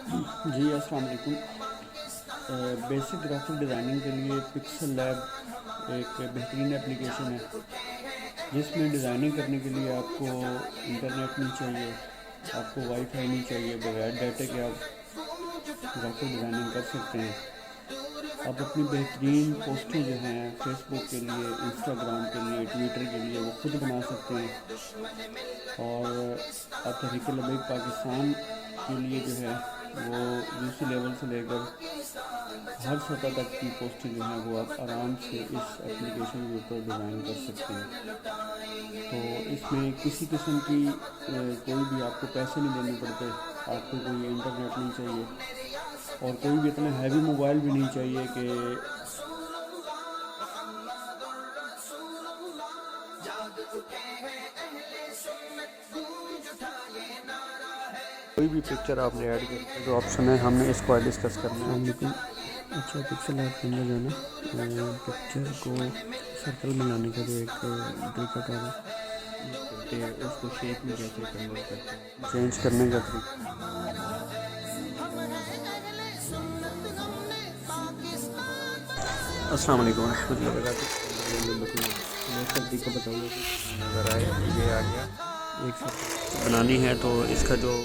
جی السلام علیکم۔ Basic graphic designing کے لیے پکسل لیب ایک بہترین اپلیکیشن ہے جس میں ڈیزائننگ کرنے کے لیے آپ کو انٹرنیٹ نہیں چاہیے، آپ کو وائی فائی نہیں چاہیے، بغیر ڈیٹا کے آپ گرافک ڈیزائننگ کر سکتے ہیں۔ آپ اپنی بہترین پوسٹیں جو ہیں فیس بک کے لیے، انسٹاگرام کے لیے، ٹویٹر کے لیے وہ خود بنا سکتے ہیں، اور آپ تحریک لبیک پاکستان کے لیے جو ہے وہ یو لیول سے لے کر ہر سطح تک کی پوسٹیں جو ہیں وہ آپ آرام سے اس اپلیکیشن کے اوپر ڈیزائن کر سکتے ہیں۔ تو اس میں کسی قسم کی کوئی بھی آپ کو پیسے نہیں دینے پڑتے، آپ کو کوئی انٹرنیٹ نہیں چاہیے، اور کوئی بھی اتنا ہیوی موبائل بھی نہیں چاہیے کہ کوئی بھی پکچر آپ نے ایڈ کرنا جو آپشن ہے ہم نے اس کو ڈسکس کرنا ہے۔ لیکن اچھا پکسل ایپ کے اندر جو ہے نا پکچر کو سرکل بنانے کا جو ایک طریقہ کار کرتے ہیں، اس کو شیپ میں کیسے کنورٹ کرتے ہیں، چینج کرنے کا طریقہ۔ السلام علیکم ورحمۃ اللہ وبرکاتہ۔ نیکسٹ طریقہ بتائیے کہ نظر آئے یہ آ گیا ایک ساتھ بنانی ہے تو اس کا جو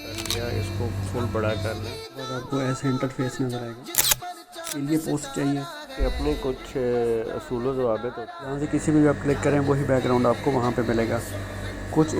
کر لیا، اس کو فل بڑا کر لیں آپ کو ایسے انٹرفیس نظر آئے گا۔ کے لیے پوسٹ چاہیے کہ اپنے کچھ اصول و ضوابط ہوتے ہیں۔ جہاں سے کسی بھی آپ کلک کریں وہی بیک گراؤنڈ آپ کو وہاں پہ ملے گا۔ کچھ